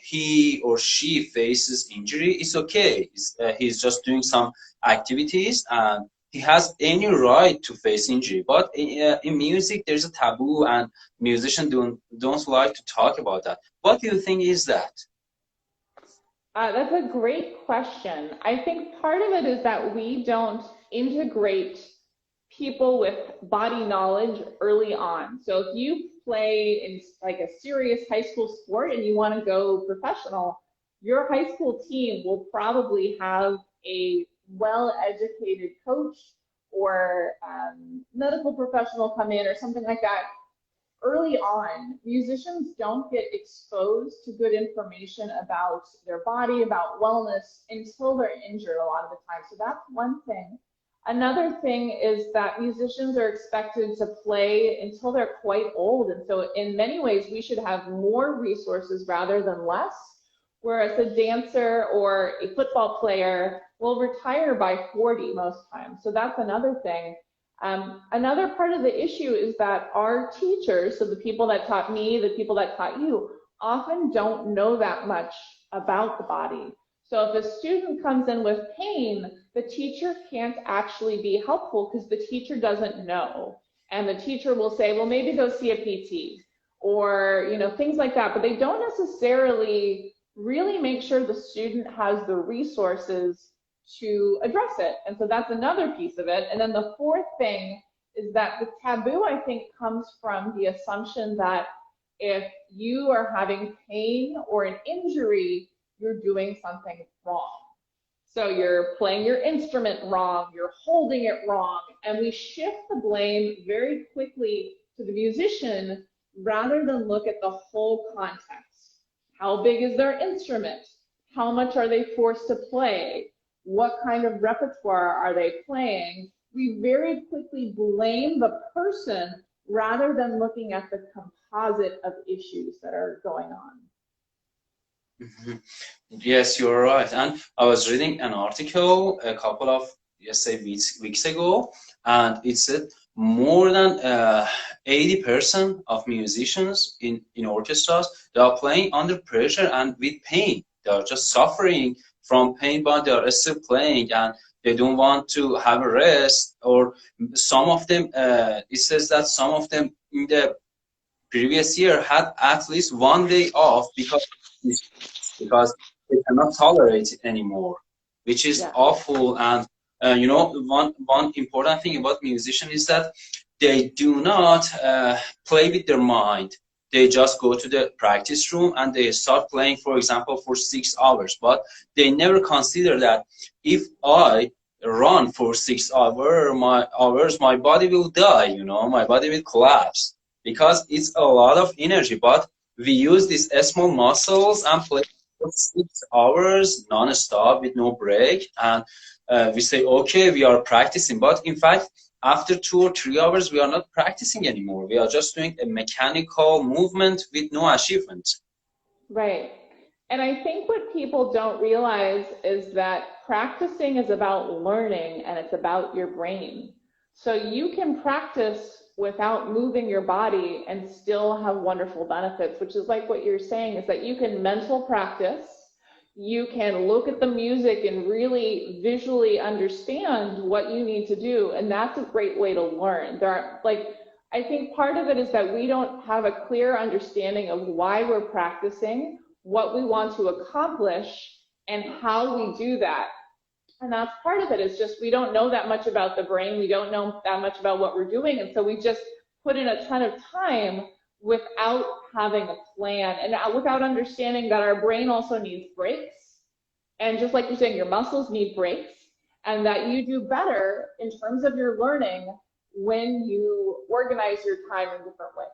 he or she faces injury, it's okay. He's just doing some activities and he has any right to face injury. But in music, there's a taboo and musicians don't like to talk about that. What do you think is that? That's a great question. I think part of it is that we don't integrate people with body knowledge early on. So if you play in like a serious high school sport and you want to go professional, your high school team will probably have a well-educated coach or medical professional come in or something like that. Early on, musicians don't get exposed to good information about their body, about wellness, until they're injured a lot of the time. So that's one thing. Another thing is that musicians are expected to play until they're quite old. And so in many ways, we should have more resources rather than less, whereas a dancer or a football player will retire by 40 most times. So that's another thing. Another part of the issue is that our teachers, so the people that taught me, the people that taught you, often don't know that much about the body. So if a student comes in with pain, the teacher can't actually be helpful because the teacher doesn't know. And the teacher will say, well, maybe go see a PT or, you know, things like that. But they don't necessarily really make sure the student has the resources to address it. And so that's another piece of it. And then the fourth thing is that the taboo, I think, comes from the assumption that if you are having pain or an injury, you're doing something wrong. So you're playing your instrument wrong, you're holding it wrong, and we shift the blame very quickly to the musician rather than look at the whole context. How big is their instrument? How much are they forced to play? What kind of repertoire are they playing? We very quickly blame the person rather than looking at the composite of issues that are going on. Mm-hmm. Yes, you're right. And I was reading an article a couple of, weeks ago, and it said more than 80% of musicians in orchestras, they are playing under pressure and with pain. They are just suffering from pain, but they are still playing, and they don't want to have a rest. Or some of them, it says that some of them in the previous year had at least 1 day off because they cannot tolerate it anymore, which is awful. And you know, one important thing about musicians is that they do not play with their mind. They just go to the practice room and they start playing, for example, for 6 hours. But they never consider that if I run for 6 hours, my body will die, you know, my body will collapse, because it's a lot of energy. But we use these small muscles and play for 6 hours non-stop with no break. And we say, okay, we are practicing. But in fact, after 2 or 3 hours, we are not practicing anymore. We are just doing a mechanical movement with no achievement. Right. And I think what people don't realize is that practicing is about learning, and it's about your brain. So you can practice without moving your body and still have wonderful benefits, which is like what you're saying, is that you can mental practice. You can look at the music and really visually understand what you need to do. And that's a great way to learn. I think part of it is that we don't have a clear understanding of why we're practicing, what we want to accomplish, and how we do that. And that's part of it, is just we don't know that much about the brain. We don't know that much about what we're doing. And so we just put in a ton of time without having a plan and without understanding that our brain also needs breaks. And just like you're saying, your muscles need breaks, and that you do better in terms of your learning when you organize your time in different ways.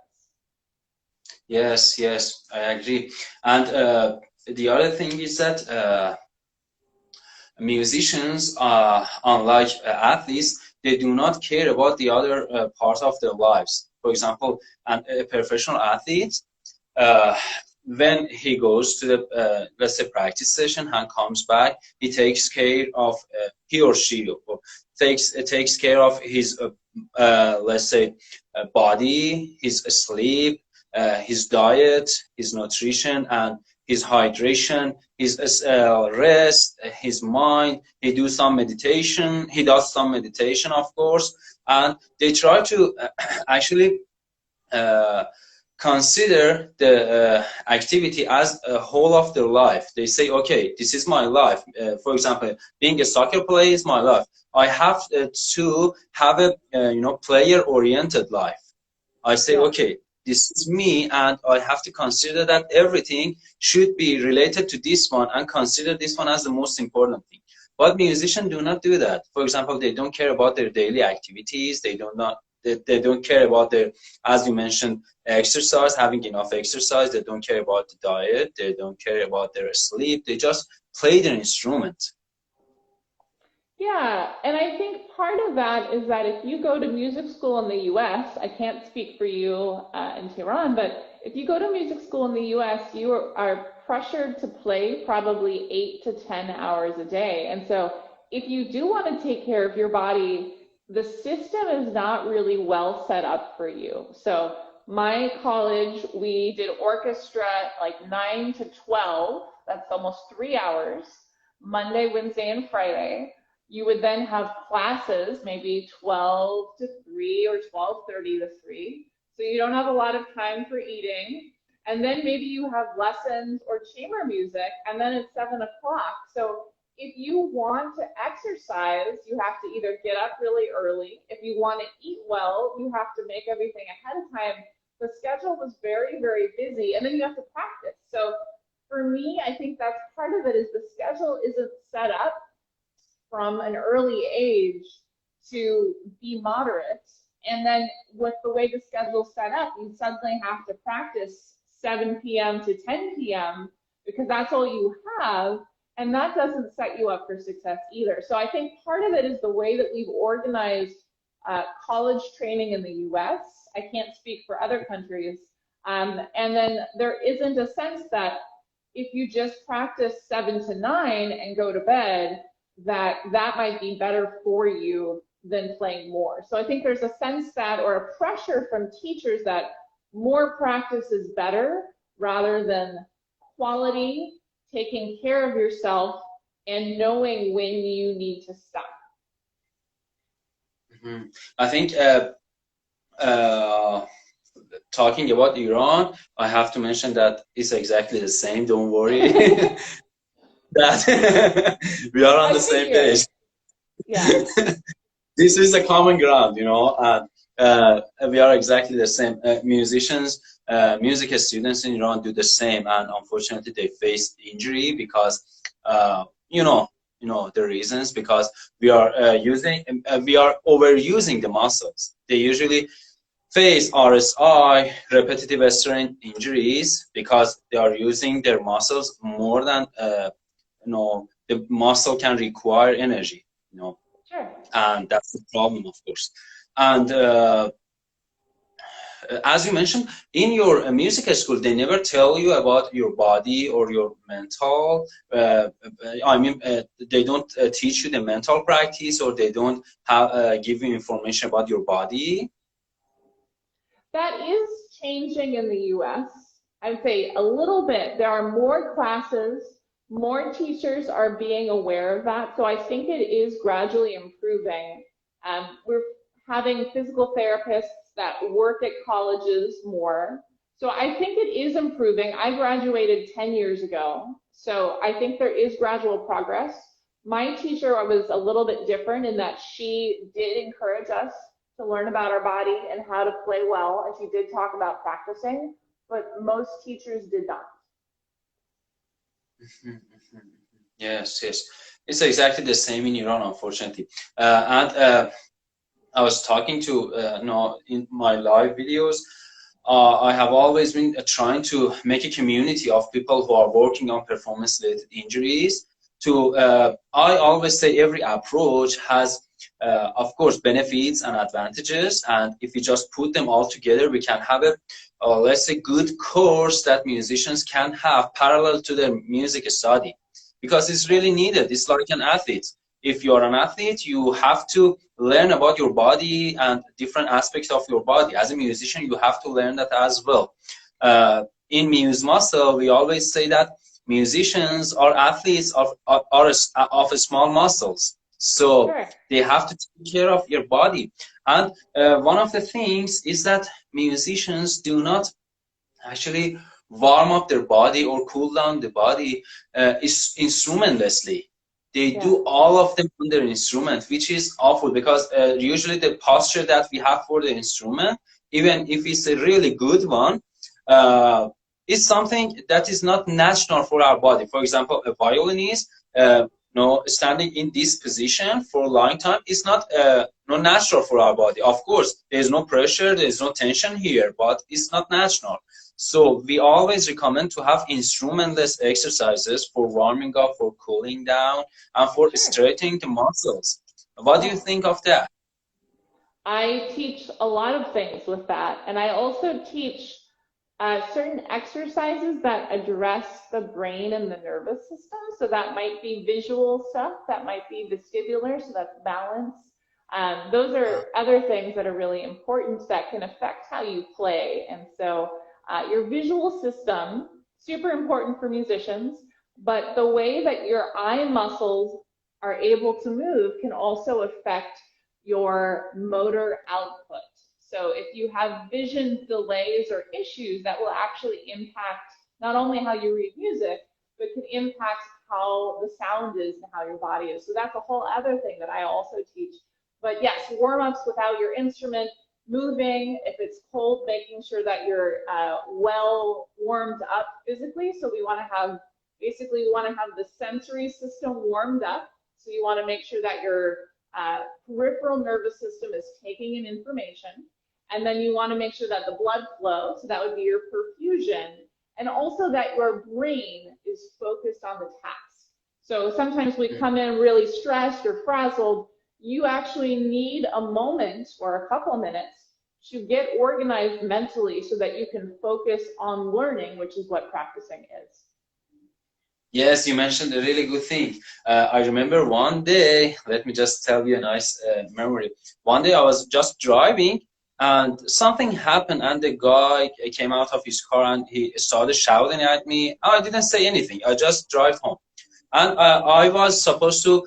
Yes, I agree. And the other thing is that musicians, unlike athletes, they do not care about the other parts of their lives. For example, a professional athlete, when he goes to the let's say practice session and comes back, he takes care of he or she takes care of his let's say body, his sleep, his diet, his nutrition, and his hydration, his rest, his mind. He does some meditation, of course, and they try to actually consider the activity as a whole of their life. They say, okay, this is my life. For example, being a soccer player is my life. I have to have a player-oriented life. I say, okay, this is me, and I have to consider that everything should be related to this one and consider this one as the most important thing. But musicians do not do that. For example, they don't care about their daily activities. They don't care about their, as you mentioned, exercise, having enough exercise. They don't care about the diet. They don't care about their sleep. They just play their instrument. Yeah, and I think part of that is that if you go to music school in the US, I can't speak for you in Tehran, but if you go to music school in the US, you are pressured to play probably 8 to 10 hours a day. And so if you do want to take care of your body, the system is not really well set up for you. So my college, we did orchestra like 9 to 12. That's almost 3 hours, Monday, Wednesday, and Friday. You would then have classes, maybe 12 to 3 or 12:30 to 3. So you don't have a lot of time for eating. And then maybe you have lessons or chamber music, and then it's 7 o'clock. So if you want to exercise, you have to either get up really early. If you want to eat well, you have to make everything ahead of time. The schedule was very, very busy, and then you have to practice. So for me, I think that's part of it, is the schedule isn't set up from an early age to be moderate. And then with the way the schedule's set up, you suddenly have to practice 7 p.m. to 10 p.m. because that's all you have. And that doesn't set you up for success either. So I think part of it is the way that we've organized college training in the US. I can't speak for other countries. And then there isn't a sense that if you just practice 7 to 9 and go to bed, that might be better for you than playing more. So I think there's a sense that, or a pressure from teachers, that more practice is better rather than quality taking care of yourself and knowing when you need to stop. I think talking about Iran, I have to mention that it's exactly the same. Don't worry. That we are on the same page. Yeah. This is a common ground, you know, and we are exactly the same. Musicians, music students in Iran do the same, and unfortunately, they face injury because, you know the reasons, because we are we are overusing the muscles. They usually face RSI, repetitive strain injuries, because they are using their muscles more than the muscle can require energy, Sure. And that's the problem, of course. And as you mentioned, in your music school, they never tell you about your body or your mental. They don't teach you the mental practice, or they don't give you information about your body. That is changing in the US. I'd say a little bit. There are more classes, more teachers are being aware of that. So I think it is gradually improving. We're having physical therapists that work at colleges more. So I think it is improving. I graduated 10 years ago. So I think there is gradual progress. My teacher was a little bit different in that she did encourage us to learn about our body and how to play well, and she did talk about practicing, but most teachers did not. Yes, it's exactly the same in Iran, unfortunately. And I was talking to in my live videos, I have always been trying to make a community of people who are working on performance-related injuries. I always say every approach has of course benefits and advantages, and if we just put them all together, we can have a let's say good course that musicians can have parallel to their music study, because it's really needed. It's like an athlete. If you're an athlete, you have to learn about your body and different aspects of your body. As a musician, you have to learn that as well. In MuseMuscle, we always say that musicians are athletes of small muscles. So Sure. they have to take care of your body. And one of the things is that musicians do not actually warm up their body or cool down the body instrumentlessly. They do all of them on their instrument, which is awful, because usually the posture that we have for the instrument, even if it's a really good one, is something that is not natural for our body. For example, a violinist standing in this position for a long time is not natural for our body. Of course, there's no pressure, there's no tension here, but it's not natural. So we always recommend to have instrumentless exercises for warming up, for cooling down, and for straightening the muscles. What do you think of that? I teach a lot of things with that, and I also teach certain exercises that address the brain and the nervous system. So that might be visual stuff, that might be vestibular, so that's balance. Those are other things that are really important that can affect how you play. And so your visual system, super important for musicians, but the way that your eye muscles are able to move can also affect your motor output. So if you have vision delays or issues, that will actually impact not only how you read music, but can impact how the sound is and how your body is. So that's a whole other thing that I also teach. But yes, warm-ups without your instrument, moving, if it's cold, making sure that you're well warmed up physically. So we want to have, basically we want to have the sensory system warmed up. So you want to make sure that your peripheral nervous system is taking in information. And then you want to make sure that the blood flow, so that would be your perfusion, and also that your brain is focused on the task. So sometimes we come in really stressed or frazzled. You actually need a moment or a couple of minutes to get organized mentally so that you can focus on learning, which is what practicing is. Yes, you mentioned a really good thing. I remember one day, let me just tell you a nice memory. One day I was just driving, and something happened, and the guy came out of his car and he started shouting at me. I didn't say anything. I just drive home, and I was supposed to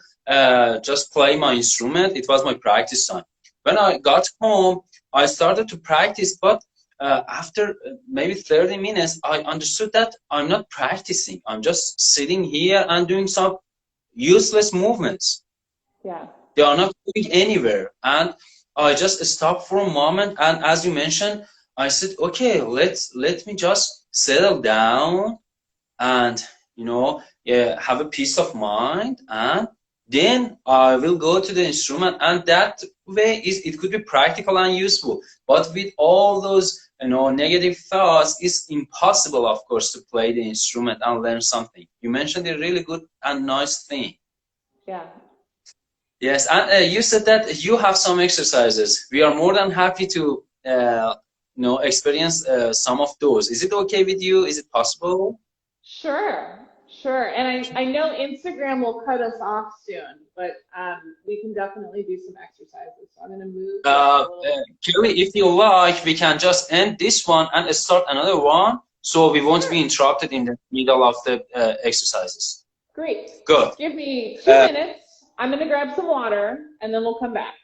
just play my instrument. It was my practice time. When I got home, I started to practice, but after maybe 30 minutes, I understood that I'm not practicing. I'm just sitting here and doing some useless movements. Yeah. They are not going anywhere. And I just stopped for a moment. And as you mentioned, I said, okay, let me just settle down and, you know, have a peace of mind. And then I will go to the instrument. And that way it could be practical and useful. But with all those, you know, negative thoughts, it's impossible, of course, to play the instrument and learn something. You mentioned a really good and nice thing. Yeah. Yes, and you said that you have some exercises. We are more than happy to, you know, experience some of those. Is it okay with you? Is it possible? Sure, sure. And I know Instagram will cut us off soon, but we can definitely do some exercises. So I'm going to move. Kayleigh, if you like, we can just end this one and start another one, so we won't be interrupted in the middle of the exercises. Great. Good. Give me 2 minutes. I'm going to grab some water, and then we'll come back.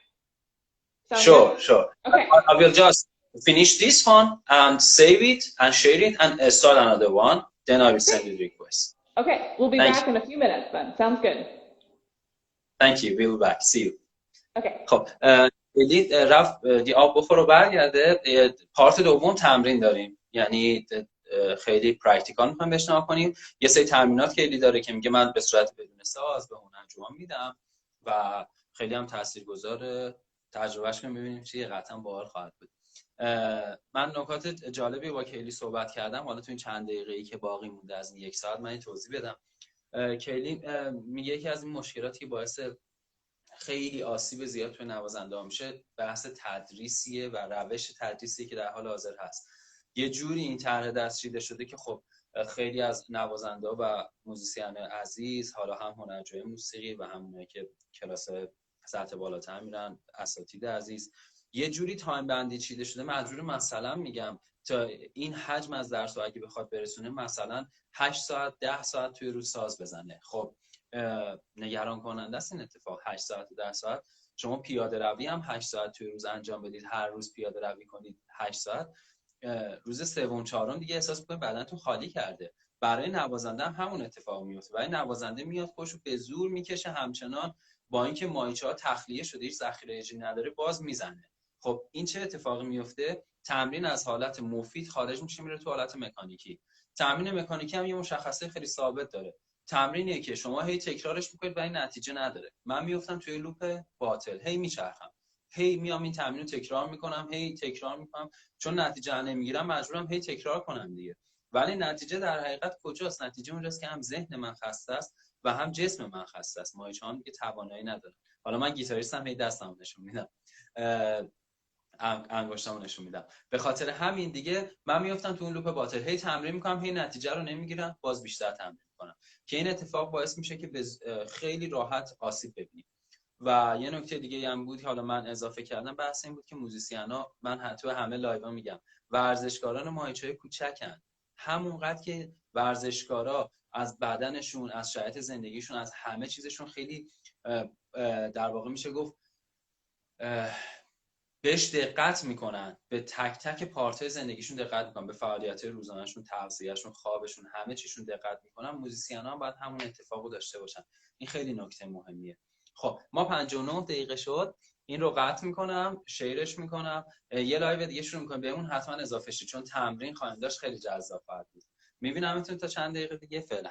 Sound Sure, good? sure. Okay. I will just finish this one and save it and share it and start another one. Then I will send you the request. Okay, we'll be back in a few minutes then. Sounds good. Thank you. We'll be back. See you. Okay. خب بدید رفت دی آب بخور و برگرده. پارت دوم تمرین داریم، یعنی خیلی پرکتیکال میخوایم بهش نگاه کنیم. یه سری تمرینات خیلی داره که میگه من به صورت بدون ساز به اون انجام میدم و خیلی هم تاثیرگذاره. تجربهش کنیم ببینیم چیه، قطعا باحال خواهد بود. من نکات جالبی با کیلی صحبت کردم. حالا تو این چند دقیقه‌ای که باقی مونده از این 1 ساعت من توضیح بدم. کیلی میگه یکی از این مشکلاتی که باعث خیلی آسیب زیاد توی نوازنده میشه بحث تدریسیه و روش تدریسی که در حال حاضر هست. یه جوری این طرح دست چیده شده که خب خیلی از نوازنده و موزیسین عزیز، حالا هم هنرجوی موسیقی و هم اونایی که کلاس سطح بالاتر میرن، اساتید عزیز، یه جوری تایم بندی چیده شده. مجبور مثلا میگم تا این حجم از درس رو اگه بخواد برسونه مثلا 8 ساعت 10 ساعت توی روز ساز بزنه. خب نگران کننده است این اتفاق. 8 ساعت و 10 ساعت شما پیاده روی هم 8 ساعت توی روز انجام بدید، هر روز پیاده روی کنید 8 ساعت، روز سوم چهارم دیگه احساس می‌کنید بدنتون خالی کرده. برای نوازنده هم همون اتفاق میفته. برای نوازنده میاد خودشو به زور میکشه، همچنان با اینکه مایچه‌ها تخلیه شده، هیچ ذخیره انرژی نداره، باز میزنه. خب این چه اتفاقی میفته؟ تمرین از حالت مفید خارج میشه میره تو حالت مکانیکی. تمرین مکانیکی هم یه مشخصه خیلی ثابت داره. تمرینیه که شما هی تکرارش میکنید و این نتیجه نداره. من میافتم توی لوپ باطل، هی میچرخم، هی میام این تمرین رو تکرار میکنم، هی تکرار میکنم، چون نتیجه نمیگیرم مجبورم هی تکرار کنم دیگه. ولی نتیجه در حقیقت کجاست؟ نتیجه اونجاست که هم ذهن من خسته است و هم جسم من خسته است. مایچه‌ها دیگه توانایی نداره. حالا من گیتاریستم، هی دستمو نشون میدم، انگشتامو نشون میدم. به خاطر همین دیگه من میافتم تو اون لوپ باطل، هی تمرین میکنم، هی نتیجه رو نمیگیرم، باز بیشتر تمرین میکنم، که این اتفاق باعث میشه که خیلی راحت آسیب ببینیم. و یه نکته دیگه هم بود که حالا من اضافه کردم، بحث این بود که موزیسینا، من حتی همه لایوها میگم، ورزشکاران ماهیچه‌های کوچکن. همونقدر که ورزشکارا از بدنشون، از شرایط زندگیشون، از همه چیزشون خیلی در واقع میشه گفت بهش دقت میکنن، به تک تک پارت‌های زندگیشون دقت میکنن، به فعالیت‌های روزانه‌شون، تغذیه‌شون، خوابشون، همه چیشون دقت میکنن. موزیسین‌ها هم باید همون اتفاقو داشته باشن. این خیلی نکته مهمیه. خب ما 59 دقیقه شد، این رو قطع میکنم، شیرش میکنم، یه لایو دیگه شروع میکنم، بهمون حتما اضافه شید چون تمرین خواهیم داشت، خیلی جذاب بود. میبینمتون تا چند دقیقه دیگه. فعلا